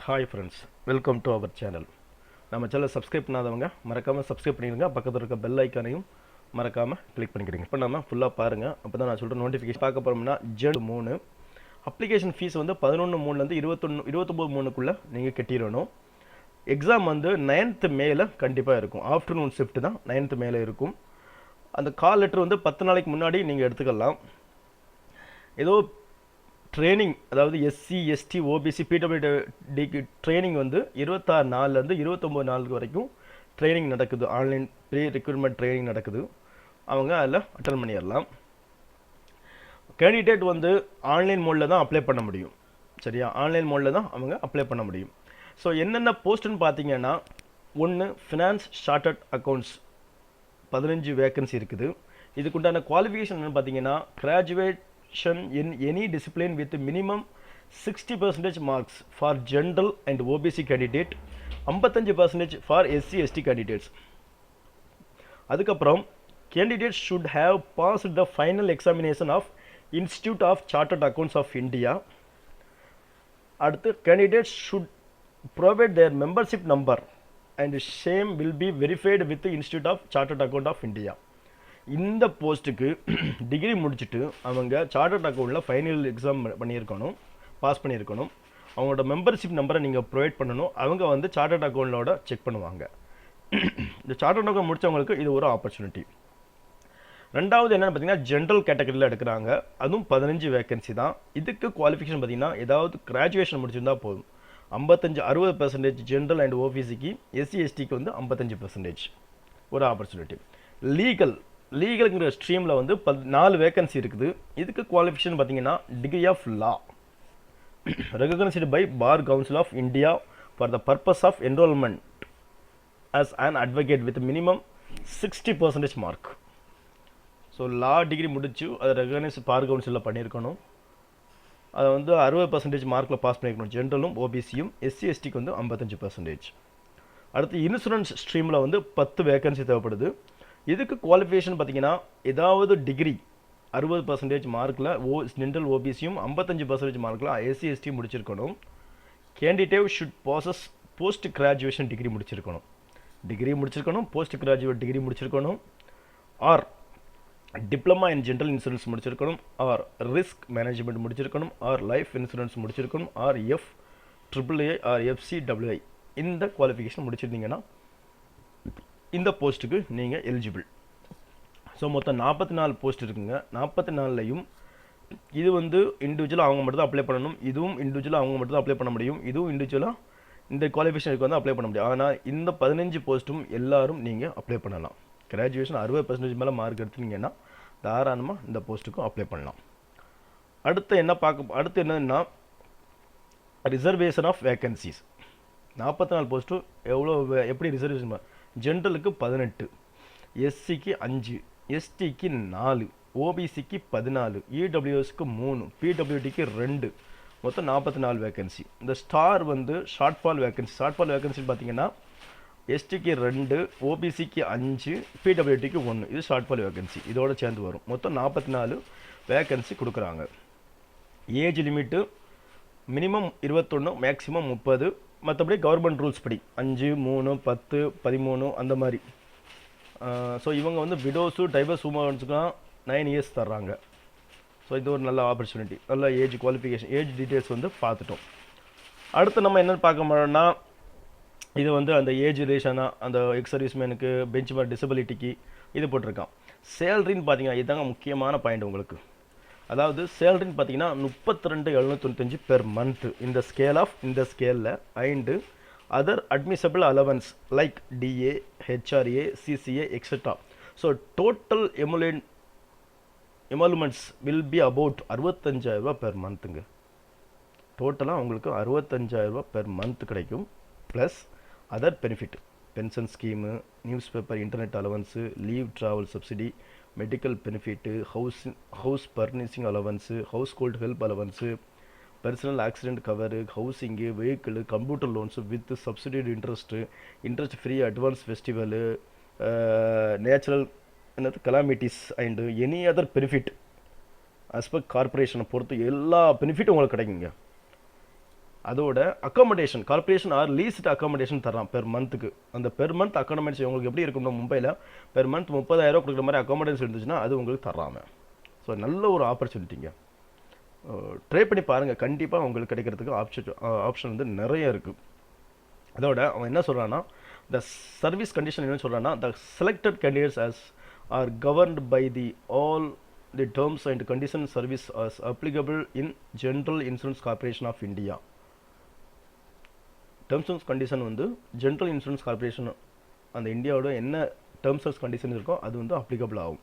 Hi friends, welcome to our channel. நம்ம channel subscribe பண்ணாதவங்க மறக்காமல் சப்ஸ்கிரைப் பண்ணிடுங்க. பக்கத்தில் இருக்க பெல் ஐக்கானையும் மறக்காமல் கிளிக் பண்ணிக்கிறீங்க. இப்போ நம்ம ஃபுல்லாக பாருங்கள். அப்போ தான் நான் சொல்கிற நோட்டிஃபிகேஷன் பார்க்க போகிறோம்னா ஜென் 3 அப்ளிகேஷன் ஃபீஸ் வந்து 11/3 29/3க்குள்ளே நீங்கள் கட்டிடணும். எக்ஸாம் வந்து 9th மேல கண்டிப்பாக இருக்கும். ஆஃப்டர்நூன் ஷிஃப்ட் தான் 9th மேலே இருக்கும். அந்த கால் லெட்டர் வந்து 10 நாளைக்கு முன்னாடி நீங்கள் எடுத்துக்கலாம். ஏதோ ட்ரைனிங், அதாவது எஸ்சி எஸ்டி ஓபிசி பிடபிள்யூடிக்கு ட்ரைனிங் வந்து 26 நாள்லேருந்து 29 நாள் வரைக்கும் ட்ரைனிங் நடக்குது. ஆன்லைன் ப்ரீ ரெக்ரூட்மெண்ட் ட்ரைனிங் நடக்குது. அவங்க அதில் அட்டன் பண்ணிடலாம். கேண்டிடேட் வந்து ஆன்லைன் மோடில் தான் அப்ளை பண்ண முடியும். சரியா, ஆன்லைன் மோடில் தான் அவங்க அப்ளை பண்ண முடியும். ஸோ என்னென்ன போஸ்ட்டுன்னு பார்த்தீங்கன்னா, 1 ஃபினான்ஸ் சார்ட்டர்ட் அக்கௌண்ட்ஸ் 15 வேக்கன்சி இருக்குது. இதுக்குண்டான குவாலிஃபிகேஷன் என்னென்னு பார்த்தீங்கன்னா, graduate in any discipline with minimum 60% marks for general and OBC candidate, 55% for SC ST candidates. அதுக்கப்புறம் candidates should have passed the final examination of Institute of Chartered Accounts of India. அடுத்து candidates should provide their membership number and same will be verified with the Institute of Chartered Account of India. இந்த போஸ்ட்டுக்கு degree முடிச்சுட்டு அவங்க chartered அக்கௌண்ட்டில் final exam பண்ணியிருக்கணும், pass பண்ணியிருக்கணும். அவங்களோட membership நம்பரை நீங்கள் ப்ரொவைட் பண்ணணும். அவங்க வந்து சார்ட்டர்ட் அக்கௌண்ட்டோட செக் பண்ணுவாங்க. இந்த சார்ட்டர்ட் அக்கௌண்ட் முடித்தவங்களுக்கு இது ஒரு ஆப்பர்ச்சுனிட்டி. ரெண்டாவது என்னென்னு பார்த்தீங்கன்னா, ஜென்ரல் கேட்டகரியில் எடுக்கிறாங்க. அதுவும் 15 வேக்கன்சி தான். இதுக்கு குவாலிஃபிகேஷன் பார்த்தீங்கன்னா, ஏதாவது கிராஜுவேஷன் முடிச்சிருந்தா போதும். 55-60% ஜென்ரல் அண்ட் ஓபிசிக்கு, எஸ்சி எஸ்டிக்கு வந்து 55% ஒரு ஆப்பர்ச்சுனிட்டி. லீகலுங்கிற ஸ்ட்ரீமில் வந்து 4 வேக்கன்சி இருக்குது. இதுக்கு குவாலிஃபிகேஷன் பார்த்தீங்கன்னா, degree of law recognised by Bar Council of India for the purpose of enrolment as an advocate with minimum 60% mark. So law degree முடிச்சு அதை ரெகக்னைஸ் பார் கவுன்சிலில் பண்ணியிருக்கணும். அதை வந்து 60% மார்க்கில் பாஸ் பண்ணியிருக்கணும். ஜென்ரலும் ஓபிசியும், எஸ்சி எஸ்டிக்கு வந்து 55%. அடுத்து இன்சூரன்ஸ் ஸ்ட்ரீமில் வந்து 10 வேக்கன்சி தேவைப்படுது. இதுக்கு குவாலிஃபிகேஷன் பார்த்தீங்கன்னா, ஏதாவது டிகிரி 60% மார்க்கில் ஜென்ரல் ஓபிசியும் 55% மார்க்கில் எஸ்சி எஸ்டி முடிச்சிருக்கணும். Candidate should possess post graduation degree முடிச்சிருக்கணும். போஸ்ட் கிராஜுவேட் டிகிரி முடிச்சிருக்கணும். Or diploma in general insurance முடிச்சிருக்கணும். ஆர் ரிஸ்க் மேனேஜ்மெண்ட் முடிச்சிருக்கணும். ஆர் லைஃப் இன்சூரன்ஸ் முடிச்சிருக்கணும். Or FAAA or FCWI. இந்த குவாலிஃபிகேஷன் முடிச்சிருந்தீங்கன்னா இந்த போஸ்ட்டுக்கு நீங்கள் எலிஜிபிள். ஸோ மொத்தம் 44 போஸ்ட் இருக்குங்க. 44லையும் இது வந்து இண்டிவிஜுவலாக அவங்க மட்டும் தான் அப்ளை பண்ணணும். இதுவும் இண்டிவிஜுவலாக அவங்க மட்டும் தான் அப்ளை பண்ண முடியும். இதுவும் இண்டிவிஜுவலாக இந்த குவாலிஃபிகேஷனுக்கு வந்து அப்ளை பண்ண முடியும். ஆனால் இந்த 15 போஸ்ட்டும் எல்லாரும் நீங்கள் அப்ளை பண்ணலாம். கிராஜுவேஷன் 60% மேலே மார்க் எடுத்துனீங்கன்னா தாராளமாக இந்த போஸ்ட்டுக்கும் அப்ளை பண்ணலாம். அடுத்து என்னன்னா, ரிசர்வேஷன் ஆஃப் வேக்கன்சிஸ். 44 போஸ்ட்டும் எப்படி ரிசர்வேஷன்? ஜென்ரலுக்கு 18, எஸ்சிக்கு 5, எஸ்டிக்கு 4, ஓபிசிக்கு 14, இடபிள்யூஎஸ்க்கு 3, பிடபிள்யூடிக்கு 2, மொத்தம் 44 வேக்கன்சி. இந்த ஸ்டார் வந்து ஷார்ட்ஃபால் வேக்கன்சி பார்த்தீங்கன்னா, எஸ்டிக்கு 2, ஓபிசிக்கு 5, பிடபிள்யூடிக்கு 1. இது ஷார்ட்ஃபால் வேக்கன்சி. இதோட சேர்ந்து வரும். மொத்தம் 44 வேக்கன்சி கொடுக்குறாங்க. Age limit minimum 21, maximum 30. மற்றபடி கவர்மெண்ட் ரூல்ஸ் படி 5, 3, 10, 13 அந்த மாதிரி. ஸோ இவங்க வந்து விடோஸு டைவர்ஸ் உமன்ஸுக்குலாம் 9 இயர்ஸ் தர்றாங்க. ஸோ இது ஒரு நல்ல ஆப்பர்ச்சுனிட்டி. நல்ல ஏஜ் குவாலிஃபிகேஷன், ஏஜ் டீட்டெயில்ஸ் வந்து பார்த்துட்டோம். அடுத்து நம்ம என்னென்னு பார்க்க போனோம்னா, இது வந்து அந்த ஏஜ் ரிலேஷனாக அந்த எக்ஸ் சர்வீஸ்மேனுக்கு, பெஞ்ச் மார்க் டிசபிலிட்டிக்கு இது போட்டிருக்கான். சேலரின்னு பார்த்தீங்கன்னா இதுதாங்க முக்கியமான பாயிண்ட் உங்களுக்கு. அதாவது சேலரின்னு பார்த்தீங்கன்னா 32,795 பெர் மந்த் இந்த ஸ்கேலில். And other admissible allowance like DA, HRA, CCA etcetera. So total emoluments will be about 65,000 per மந்த்துங்க. டோட்டலாக உங்களுக்கு 65,000 பெர் மந்த் கிடைக்கும். Plus other benefit, pension scheme, newspaper, internet allowance, leave travel subsidy, medical benefit, house furnishing allowance, household help allowance, personal accident cover, housing, vehicle, computer loans with subsidised interest free advance festival, natural calamities and any other benefit as per கார்பரேஷனை பொறுத்து எல்லா பெனிஃபிட்டும் உங்களுக்கு கிடைக்குங்க. அதோட accommodation corporation or least accommodation தரான் per மந்த்துக்கு. அந்த per month accommodation உங்களுக்கு எப்படி இருக்கும்னா மும்பையில் பெர் மந்த் 30,000 கொடுக்குற மாதிரி அக்காமடேஷன் இருந்துச்சுன்னா அது உங்களுக்கு தர்றாங்க. ஸோ நல்ல ஒரு ஆப்பர்ச்சுனிட்டிங்க. ட்ரை பண்ணி பாருங்கள், கண்டிப்பாக உங்களுக்கு கிடைக்கிறதுக்கு ஆப்ஷன் வந்து நிறைய இருக்குது. அதோட அவன் என்ன சொல்கிறான்னா த சர்வீஸ் கண்டிஷன் என்ன சொல்கிறான்னா த selected candidates as are governed by the all the terms and conditions service as applicable in General Insurance Corporation of India. Terms and condition வந்து ஜென்ரல் இன்சூரன்ஸ் கார்பரேஷன் அந்த இந்தியாவோட என்ன டேர்ம்ஸ் அண்ட் கண்டிஷன் இருக்கோ அது வந்து applicable ஆகும்.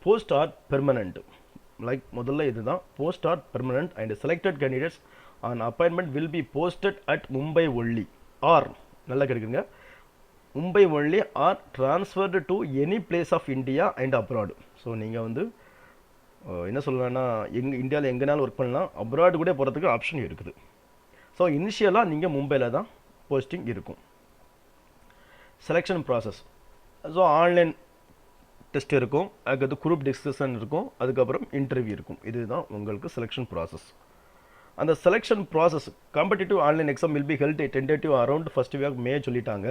Post or permanent, like முதல்ல இதுதான் post or permanent and selected candidates on appointment will be posted at Mumbai only or நல்லா கிடைக்குங்க Mumbai only or transferred to any place of India and abroad. So நீங்கள் வந்து என்ன சொல்லலாம்னா இந்தியாவில் எங்கேனாலும் ஒர்க் பண்ணலாம், அப்ராடு கூட போகிறதுக்கு ஆப்ஷன் இருக்குது. ஸோ இனிஷியலாக நீங்கள் மும்பையில் தான் போஸ்டிங் இருக்கும். Selection process, so online test இருக்கும், அதுக்கடுத்து குரூப் டிஸ்கஷன் இருக்கும், அதுக்கப்புறம் இன்டர்வியூ இருக்கும். இதுதான் உங்களுக்கு செலெக்ஷன் ப்ராசஸ். அந்த selection process competitive online exam will be held tentative around first week May சொல்லிட்டாங்க.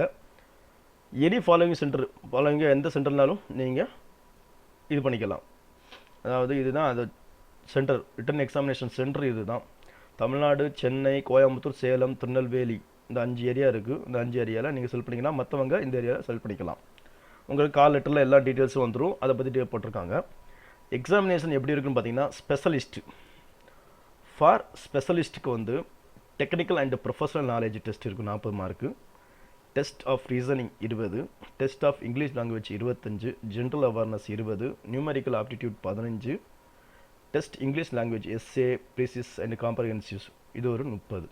எனி ஃபாலோவிங் சென்டர் எந்த சென்டர்னாலும் நீங்கள் இது பண்ணிக்கலாம். அதாவது இதுதான் அது சென்டர் ரிட்டன் எக்ஸாமினேஷன் சென்டர் இதுதான். தமிழ்நாடு, சென்னை, கோயம்புத்தூர், சேலம், திருநெல்வேலி இந்த 5 ஏரியா இருக்குது. இந்த 5 ஏரியாவில் நீங்கள் செலக்ட் பண்ணிக்கலாம், மற்றவங்க இந்த ஏரியாவில் செலக்ட் பண்ணிக்கலாம். உங்களுக்கு கால் லெட்டரில் எல்லா டீட்டெயில்ஸும் வந்துடும், அதை பற்றி போட்டிருக்காங்க. எக்ஸாமினேஷன் எப்படி இருக்குன்னு பார்த்தீங்கன்னா ஸ்பெஷலிஸ்ட் ஃபார் ஸ்பெஷலிஸ்ட்டுக்கு வந்து technical and professional knowledge test இருக்கும் 40 mark, test of reasoning 20, test of English language 25, general awareness 20, numerical aptitude 15, test English language essay, precis and comprehensives இது ஒரு 30.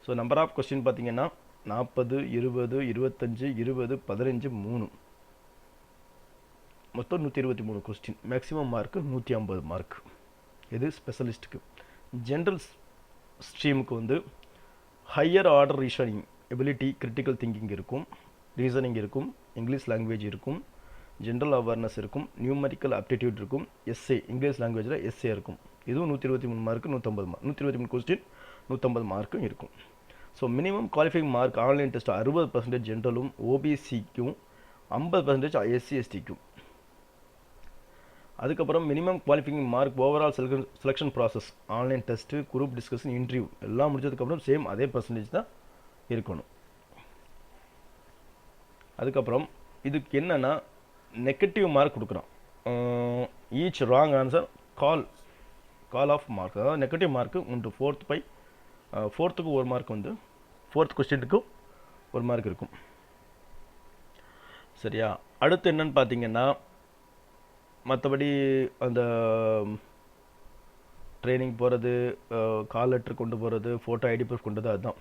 ஸோ நம்பர் ஆஃப் கொஸ்டின் பார்த்தீங்கன்னா 40, 20, 25, 20, 15, 3 மொத்தம் 123 கொஸ்டின். Maximum mark 150 mark. இது ஸ்பெஷலிஸ்ட்டுக்கு. General ஸ்ட்ரீமுக்கு வந்து higher order reasoning ability, critical thinking இருக்கும், reasoning இருக்கும், English language இருக்கும், general awareness இருக்கும், நியூமரிக்கல் ஆப்டிடியூட் இருக்கும், எஸ்ஏ இங்கிலீஷ் லாங்குவேஜில் எஸ்ஏ இருக்கும். இதுவும் 123 மார்க்கு 150 மார்க். 123 கொஸ்டின் 150 மார்க்கும் இருக்கும். So minimum qualifying mark online test 60% ஜென்ரலும், ஓபிசிக்கும் 50% எஸ்சி எஸ்டிக்கும். அதுக்கப்புறம் minimum qualifying mark overall selection process online test, group discussion, interview எல்லாம் முடிச்சதுக்கப்புறம் சேம் அதே பர்சன்டேஜ் தான் இருக்கணும். அதுக்கப்புறம் இதுக்கு என்னென்னா நெகட்டிவ் மார்க் கொடுக்குறோம். ஈச் ராங் ஆன்சர் கால் ஆஃப் மார்க், அதாவது நெகட்டிவ் மார்க்கு உண்டு. ஃபோர்த்துக்கு ஒரு மார்க் வந்து ஃபோர்த் கொஸ்டினுக்கும் ஒரு மார்க் இருக்கும். சரியா? அடுத்து என்னன்னு பார்த்தீங்கன்னா மற்றபடி அந்த ட்ரைனிங் போகிறது, கால் லெட்டர் கொண்டு போகிறது, ஃபோட்டோ ஐடி ப்ரூஃப் கொண்டு தான் அதுதான்.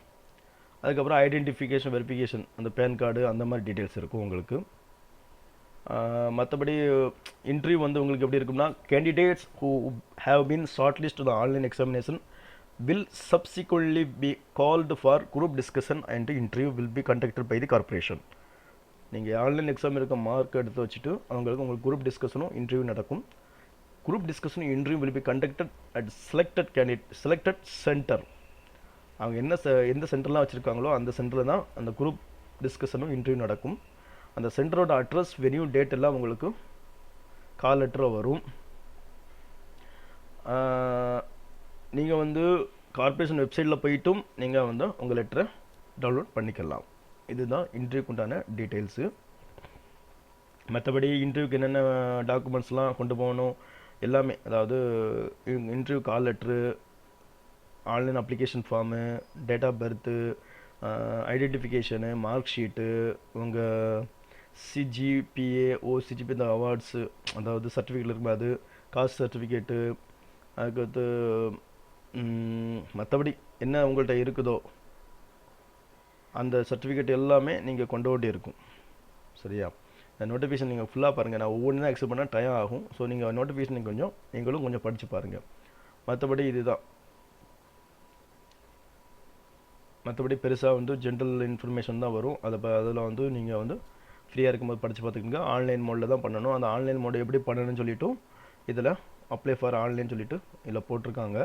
அதுக்கப்புறம் ஐடென்டிஃபிகேஷன் வெரிஃபிகேஷன் அந்த பேன் கார்டு அந்த மாதிரி டீட்டெயில்ஸ் இருக்கும் உங்களுக்கு. மற்றபடி இன்டர்வியூ வந்து உங்களுக்கு எப்படி இருக்கும்னா candidates who have been short list the online examination will subsequently be called for group discussion and interview will be conducted by the corporation. நீங்கள் ஆன்லைன் எக்ஸாம் இருக்க மார்க் எடுத்து வச்சுட்டு உங்களுக்கு குரூப் டிஸ்கஷனும் இன்டர்வியூ நடக்கும். குரூப் டிஸ்கஷனும் interview will be conducted at selected centre. அவங்க எந்த சென்டர்லாம் வச்சுருக்காங்களோ அந்த சென்டரில் தான் அந்த குரூப் டிஸ்கஷனும் இன்டர்வியூ நடக்கும். அந்த சென்டரோட அட்ரஸ், வென்யூ, டேட் எல்லாம் உங்களுக்கு கால் லெட்டரில் வரும். நீங்கள் வந்து கார்பரேஷன் வெப்சைட்டில் போயிட்டும் நீங்கள் வந்து உங்கள் லெட்டரை டவுன்லோட் பண்ணிக்கலாம். இதுதான் இன்டர்வியூக்கு உண்டான டீட்டெயில்ஸு. மற்றபடி இன்டர்வியூக்கு என்னென்ன டாக்குமெண்ட்ஸ்லாம் கொண்டு போகணும் எல்லாமே, அதாவது interview call letter, online application form, date of birth, identification, mark sheet, உங்கள் சிஜிபிஏ, ஓசிஜிபி இந்த அவார்ட்ஸு, அதாவது சர்டிஃபிகேட் இருக்கும், அது காஸ்ட் சர்டிஃபிகேட்டு, அதுக்கடுத்து மற்றபடி என்ன உங்கள்கிட்ட இருக்குதோ அந்த சர்டிஃபிகேட் எல்லாமே நீங்கள் கொண்டு வேண்டி இருக்கும். சரியா? இந்த நோட்டிஃபிகேஷன் நீங்கள் ஃபுல்லாக பாருங்கள். நான் ஒவ்வொன்று தான் எக்ஸ்பிளைன் பண்ணால் டைம் ஆகும். ஸோ நீங்கள் நோட்டிஃபிகேஷன் நீங்களும் கொஞ்சம் படித்து பாருங்கள். மற்றபடி இதுதான். மற்றபடி பெருசாக வந்து ஜென்ரல் இன்ஃபர்மேஷன் தான் வரும். அதில் வந்து நீங்கள் வந்து ஃப்ரீயாக இருக்கும்போது படித்து பார்த்துக்கோங்க. ஆன்லைன் மோடில் தான் பண்ணணும். அந்த ஆன்லைன் மோடு எப்படி பண்ணணும்னு சொல்லிவிட்டு இதில் அப்ளை ஃபார் ஆன்லைன் சொல்லிவிட்டு இதில் போட்டிருக்காங்க.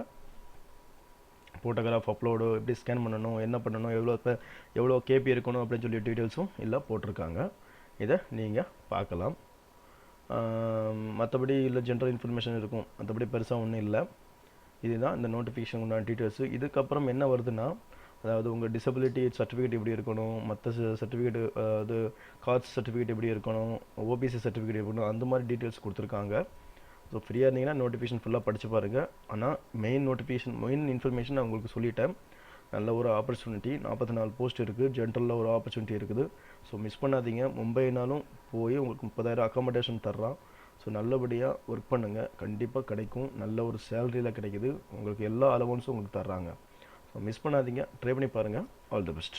ஃபோட்டோகிராஃப் அப்லோடு எப்படி ஸ்கேன் பண்ணணும், என்ன பண்ணணும், எவ்வளோ கேபி இருக்கணும் அப்படின்னு சொல்லி டீட்டெயில்ஸும் எல்லாம் போட்டிருக்காங்க. இதை நீங்கள் பார்க்கலாம். மற்றபடி இல்லை ஜென்ரல் இன்ஃபர்மேஷன் இருக்கும், மற்றபடி பெருசாக ஒன்றும் இல்லை. இதுதான் இந்த நோட்டிஃபிகேஷன் உண்டான டீட்டெயில்ஸு. இதுக்கப்புறம் என்ன வருதுன்னா, அதாவது உங்கள் டிசபிலிட்டி சர்டிஃபிகேட் எப்படி இருக்கணும், மற்ற சர்டிஃபிகேட் அது காஸ்ட் சர்டிஃபிகேட் எப்படி இருக்கணும், ஓபிசி சர்டிஃபிகேட் எப்படி இருக்கணும், அந்த மாதிரி டீட்டெயில்ஸ் கொடுத்துருக்காங்க. ஸோ ஃப்ரீயாக இருந்தீங்கன்னா நோட்டிஃபிகேஷன் ஃபுல்லாக படித்து பாருங்கள். ஆனால் மெயின் இன்ஃபர்மேஷன் நான் உங்களுக்கு சொல்லிட்டேன். நல்ல ஒரு ஆப்பர்ச்சுனிட்டி, 44 போஸ்ட் இருக்குது, ஜென்ரலில் ஒரு ஆப்பர்ச்சுனிட்டி இருக்குது. ஸோ மிஸ் பண்ணாதீங்க. மும்பைனாலும் போய் உங்களுக்கு 30,000 அக்காமடேஷன் தர்றான். ஸோ நல்லபடியாக ஒர்க் பண்ணுங்கள், கண்டிப்பாக கிடைக்கும். நல்ல ஒரு சேலரியில் கிடைக்குது, உங்களுக்கு எல்லா அலவன்ஸும் உங்களுக்கு தர்றாங்க. ஸோ மிஸ் பண்ணாதீங்க, ட்ரை பண்ணி பாருங்கள். All the best.